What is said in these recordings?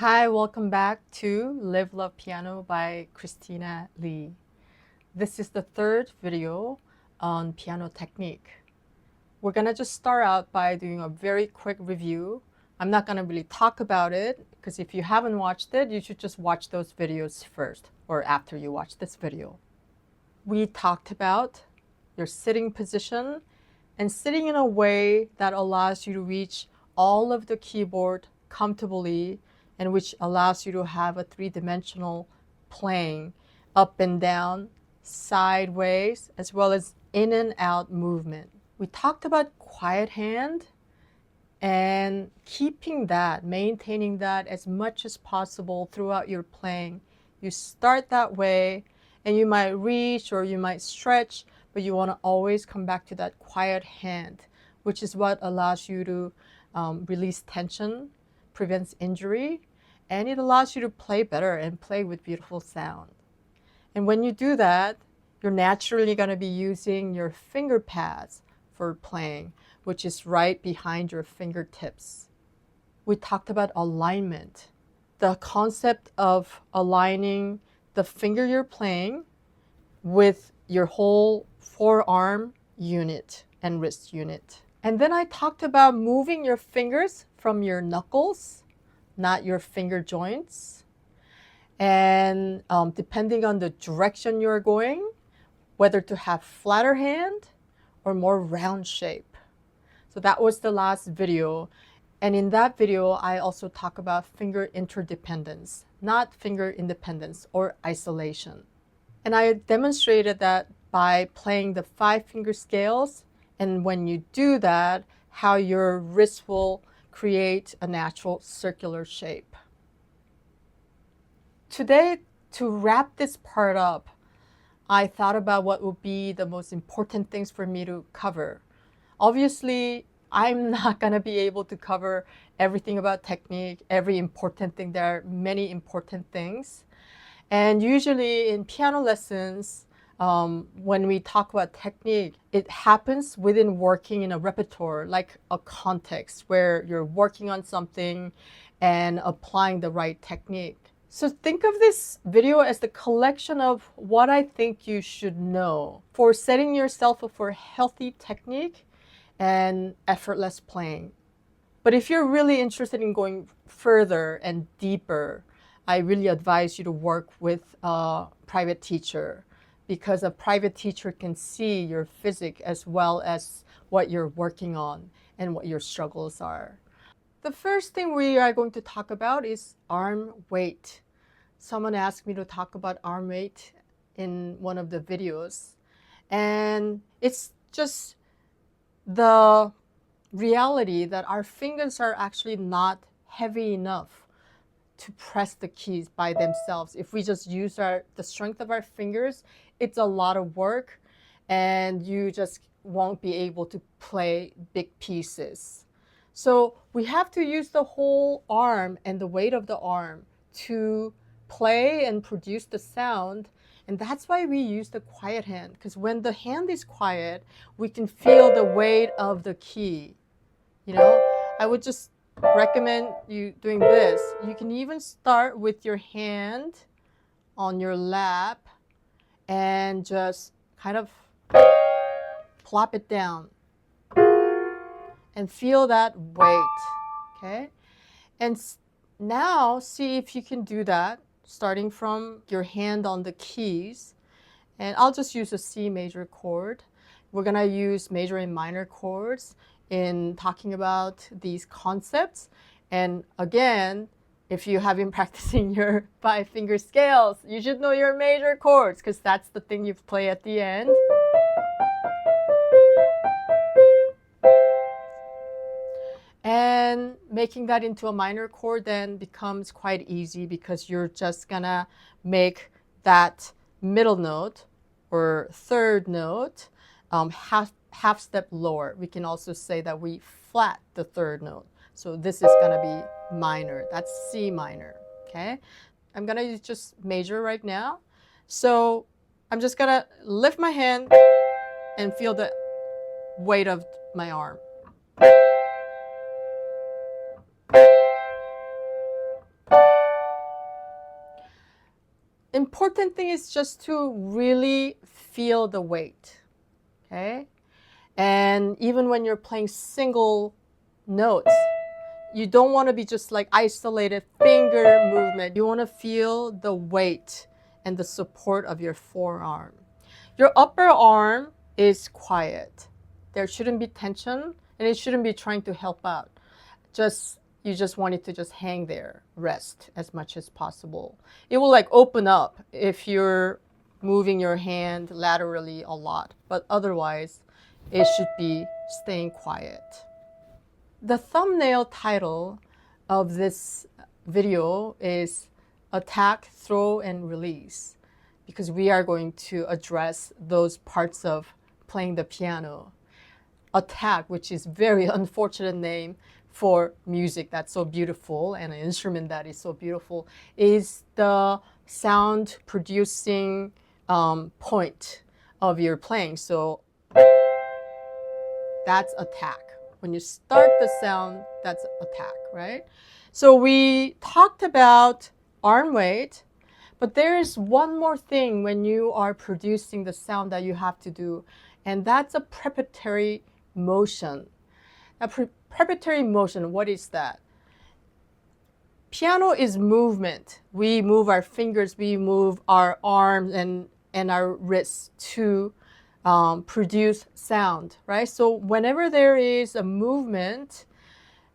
Hi, welcome back to Live Love Piano by Kristina Lee. This is the third video on piano technique. We're gonna just start out by doing a very quick review. I'm not gonna really talk about it because if you haven't watched it, you should just watch those videos first or after you watch this video. We talked about your sitting position and sitting in a way that allows you to reach all of the keyboard comfortably and which allows you to have a three-dimensional playing up and down, sideways, as well as in and out movement. We talked about quiet hand and keeping that, maintaining that as much as possible throughout your playing. You start that way and you might reach or you might stretch, but you want to always come back to that quiet hand, which is what allows you to release tension, prevents injury, and it allows you to play better and play with beautiful sound. And when you do that, you're naturally going to be using your finger pads for playing, which is right behind your fingertips. We talked about alignment, the concept of aligning the finger you're playing with your whole forearm unit and wrist unit. And then I talked about moving your fingers from your knuckles, not your finger joints. And depending on the direction you're going, whether to have flatter hand or more round shape. So that was the last video. And in that video, I also talk about finger interdependence, not finger independence or isolation. And I demonstrated that by playing the 5-finger scales. And when you do that, how your wrist will create a natural circular shape. Today, to wrap this part up, I thought about what would be the most important things for me to cover. Obviously, I'm not going to be able to cover everything about technique, every important thing. There are many important things. And usually in piano lessons, when we talk about technique, it happens within working in a repertoire, like a context where you're working on something and applying the right technique. So think of this video as the collection of what I think you should know for setting yourself up for healthy technique and effortless playing. But if you're really interested in going further and deeper, I really advise you to work with a private teacher, because a private teacher can see your physics as well as what you're working on and what your struggles are. The first thing we are going to talk about is arm weight. Someone asked me to talk about arm weight in one of the videos. And it's just the reality that our fingers are actually not heavy enough to press the keys by themselves. If we just use the strength of our fingers, it's a lot of work and you just won't be able to play big pieces. So we have to use the whole arm and the weight of the arm to play and produce the sound. And that's why we use the quiet hand, because when the hand is quiet, we can feel the weight of the key. You know, I would just recommend you doing this. You can even start with your hand on your lap and just kind of plop it down and feel that weight, okay? And now see if you can do that, starting from your hand on the keys. And I'll just use a C major chord. We're gonna use major and minor chords in talking about these concepts. And again, if you have been practicing your 5-finger scales, you should know your major chords, because that's the thing you play at the end. And making that into a minor chord then becomes quite easy, because you're just gonna make that middle note or third note half step lower. We can also say that we flat the third note. So this is going to be minor. That's C minor, okay? I'm going to use just major right now. So I'm just going to lift my hand and feel the weight of my arm. important thing is just to really feel the weight, okay? And even when you're playing single notes, you don't want to be just like isolated finger movement. You want to feel the weight and the support of your forearm. Your upper arm is quiet. There shouldn't be tension, and it shouldn't be trying to help out. You just want it to just hang there, rest as much as possible. It will like open up if you're moving your hand laterally a lot, but otherwise it should be staying quiet. The thumbnail title of this video is Attack, Throw, and Release, because we are going to address those parts of playing the piano. Attack, which is very unfortunate name for music that's so beautiful and an instrument that is so beautiful, is the sound producing point of your playing. So that's attack. When you start the sound, that's attack, right? So we talked about arm weight, but there is one more thing when you are producing the sound that you have to do, and that's a preparatory motion. Now, preparatory motion, what is that? Piano is movement. We move our fingers, we move our arms and our wrists to produce sound, right? So whenever there is a movement,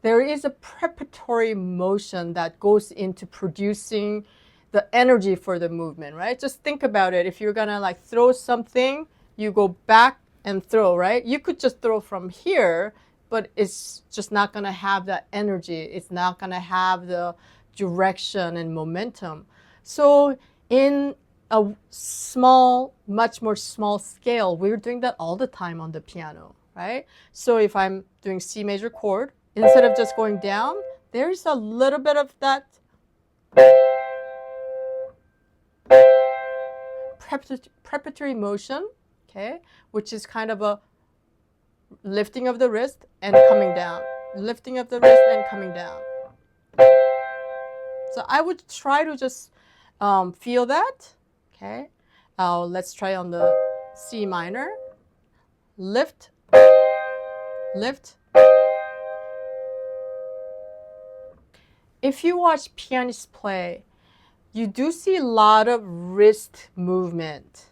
there is a preparatory motion that goes into producing the energy for the movement, right? Just think about it. If you're gonna like throw something, you go back and throw, right? You could just throw from here, but it's just not gonna have that energy. It's not gonna have the direction and momentum. So in a small, much more small scale, we're doing that all the time on the piano, right? So if I'm doing C major chord, instead of just going down, there's a little bit of that preparatory motion, okay, which is kind of a lifting of the wrist and coming down, lifting of the wrist and coming down. So I would try to just feel that, okay. Let's try on the C minor. Lift, lift. If you watch pianists play, you do see a lot of wrist movement,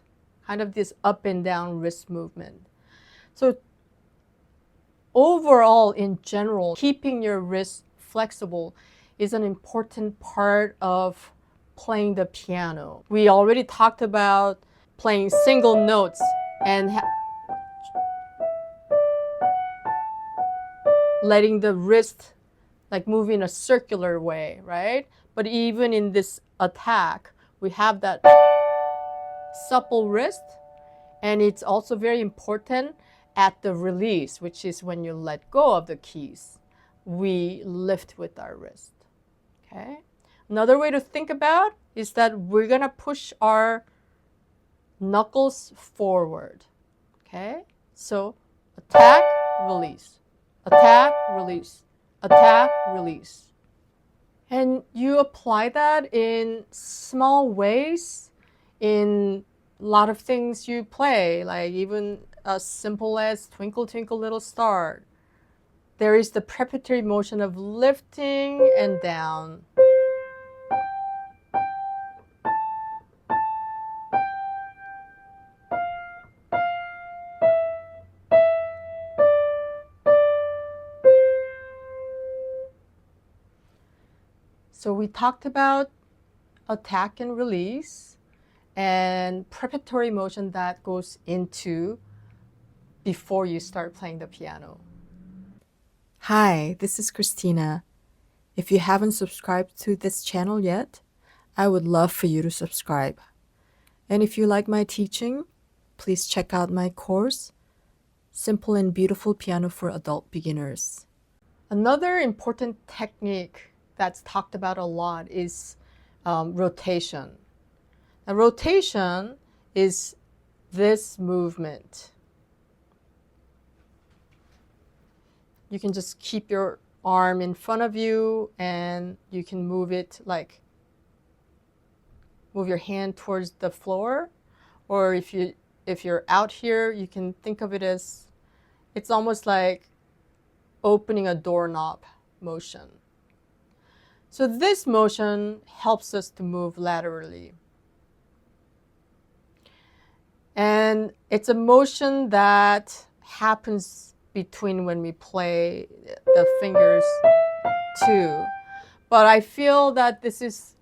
kind of this up and down wrist movement. So overall, in general, keeping your wrist flexible is an important part of playing the piano. We already talked about playing single notes and letting the wrist like move in a circular way, right? But even in this attack, we have that supple wrist, and it's also very important at the release, which is when you let go of the keys. We lift with our wrist, okay? Another way to think about is that we're gonna push our knuckles forward, okay? So attack, release, attack, release, attack, release. And you apply that in small ways in a lot of things you play, like even as simple as Twinkle, Twinkle, Little Star. There is the preparatory motion of lifting and down. So we talked about attack and release and preparatory motion that goes into before you start playing the piano. Hi, this is Kristina. If you haven't subscribed to this channel yet, I would love for you to subscribe. And if you like my teaching, please check out my course, Simple and Beautiful Piano for Adult Beginners. Another important technique that's talked about a lot is rotation. Now, rotation is this movement. You can just keep your arm in front of you and you can move it like move your hand towards the floor, or if you're out here, you can think of it as it's almost like opening a doorknob motion. So this motion helps us to move laterally. And it's a motion that happens between when we play the fingers too. But I feel that this is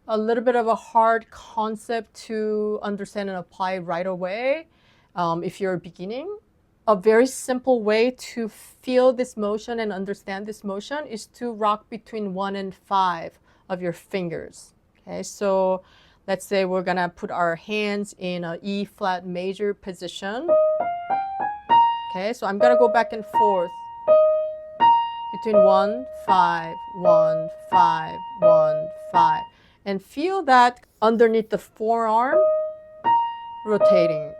a little bit of a hard concept to understand and apply right away if you're beginning. A very simple way to feel this motion and understand this motion is to rock between 1 and 5 of your fingers. Okay, so let's say we're gonna put our hands in a E flat major position. Okay, so I'm gonna go back and forth between 1, 5, 1, 5, 1, 5, and feel that underneath the forearm rotating.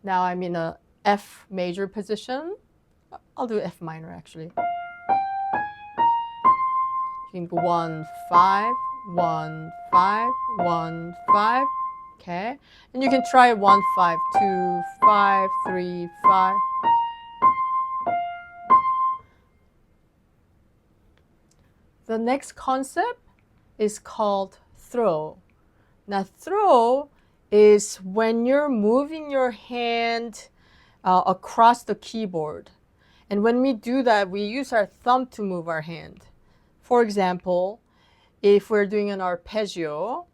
Now I'm in a F major position. I'll do F minor actually. You can go 1, 5, 1, 5, 1, 5. Okay, and you can try 1, 5, 2, 5, 3, 5. The next concept is called throw. Now throw is when you're moving your hand across the keyboard. And when we do that, we use our thumb to move our hand. For example, if we're doing an arpeggio,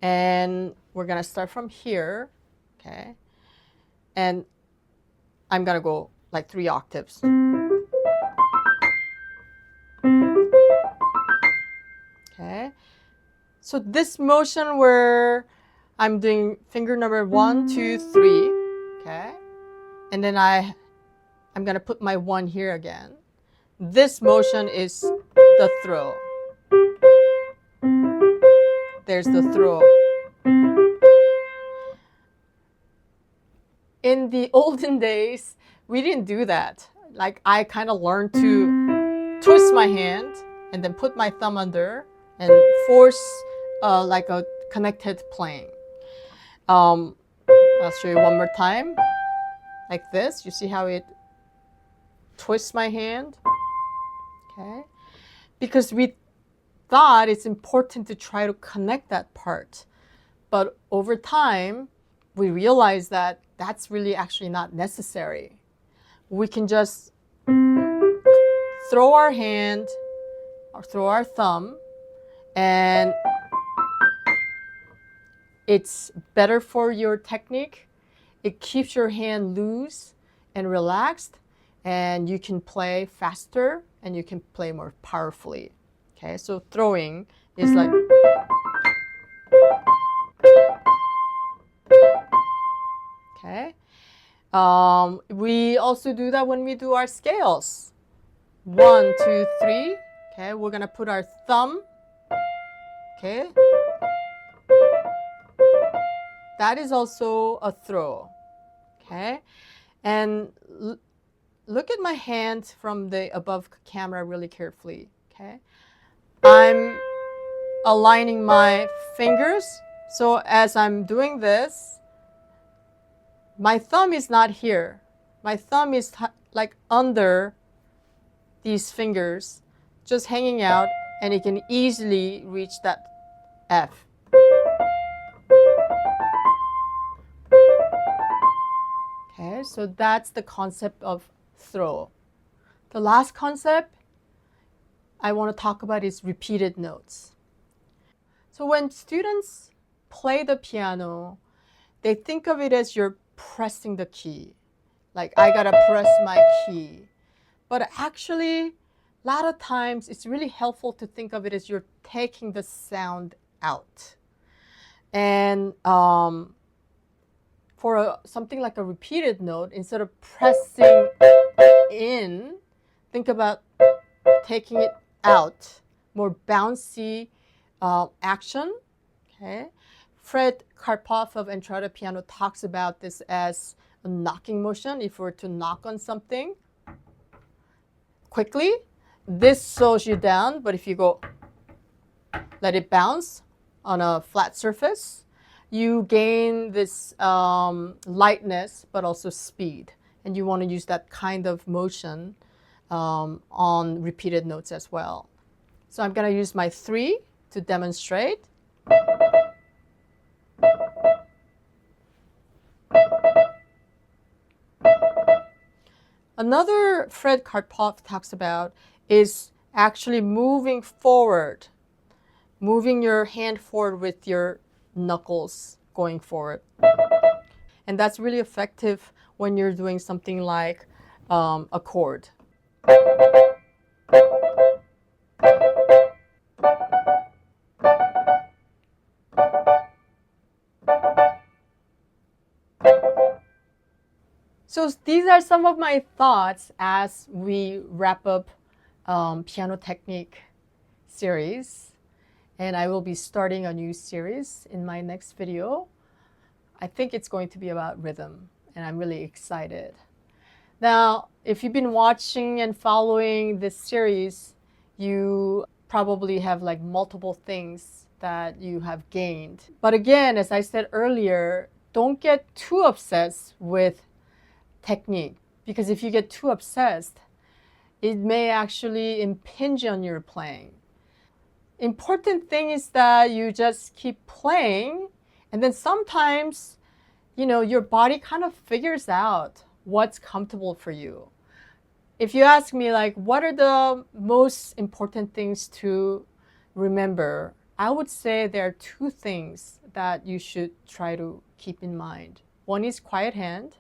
and we're gonna start from here, okay? And I'm gonna go like 3 octaves. Okay, so this motion where I'm doing finger number 1, 2, 3, okay? And then I'm gonna put my 1 here again. This motion is the throw. There's the throw. In the olden days, we didn't do that. Like I kind of learned to twist my hand and then put my thumb under and force like a connected playing. I'll show you one more time. Like this. You see how it twists my hand? Okay. Because we thought it's important to try to connect that part. But over time, we realized that that's really actually not necessary. We can just throw our hand or throw our thumb, and it's better for your technique. It keeps your hand loose and relaxed, and you can play faster and you can play more powerfully. Okay, so throwing is like okay. We also do that when we do our scales. 1, 2, 3. Okay, we're gonna put our thumb. Okay. That is also a throw. Okay. And look at my hand from the above camera really carefully. Okay. I'm aligning my fingers. So as I'm doing this, my thumb is not here. My thumb is like under these fingers, just hanging out, and it can easily reach that F. Okay, so that's the concept of throw. The last concept I want to talk about is repeated notes. So when students play the piano, they think of it as you're pressing the key. Like, I gotta press my key. But actually, a lot of times, it's really helpful to think of it as you're taking the sound out. And for something like a repeated note, instead of pressing in, think about taking it out, more bouncy action. Okay. Fred Karpov of Entrada Piano talks about this as a knocking motion. If we're to knock on something quickly, this slows you down, but if you go, let it bounce on a flat surface, you gain this lightness, but also speed. And you want to use that kind of motion on repeated notes as well. So I'm going to use my 3 to demonstrate. Another Fred Karpov talks about is actually moving forward, moving your hand forward with your knuckles going forward. And that's really effective when you're doing something like a chord. So these are some of my thoughts as we wrap up piano technique series. And I will be starting a new series in my next video. I think it's going to be about rhythm, and I'm really excited. Now, if you've been watching and following this series, you probably have like multiple things that you have gained. But again, as I said earlier, don't get too obsessed with technique, because if you get too obsessed, it may actually impinge on your playing. Important thing is that you just keep playing, and then sometimes, you know, your body kind of figures out what's comfortable for you. If you ask me, like, what are the most important things to remember, I would say there are 2 things that you should try to keep in mind. One is quiet hand,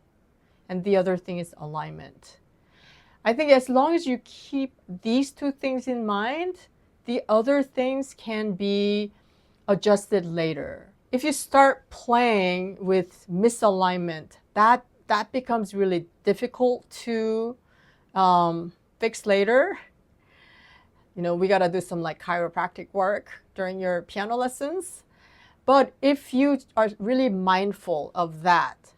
and the other thing is alignment. I think as long as you keep these 2 things in mind, the other things can be adjusted later. If you start playing with misalignment, that becomes really difficult to fix later. You know, we gotta do some like chiropractic work during your piano lessons. But if you are really mindful of that,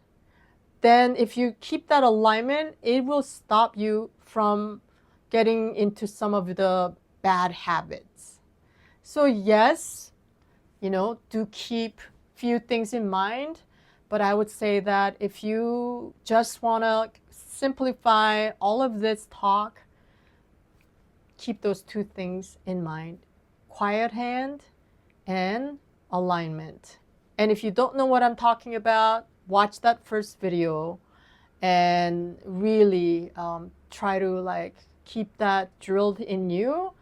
then if you keep that alignment, it will stop you from getting into some of the bad habits. So yes, you know, do keep few things in mind, but I would say that if you just want to simplify all of this talk, keep those 2 things in mind: quiet hand and alignment. And if you don't know what I'm talking about, watch that first video and really try to like keep that drilled in you,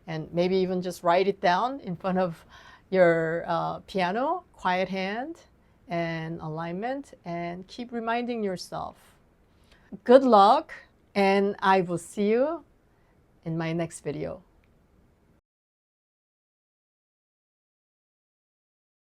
and maybe even just write it down in front of your piano: quiet hand and alignment, and keep reminding yourself. Good luck, and I will see you in my next video.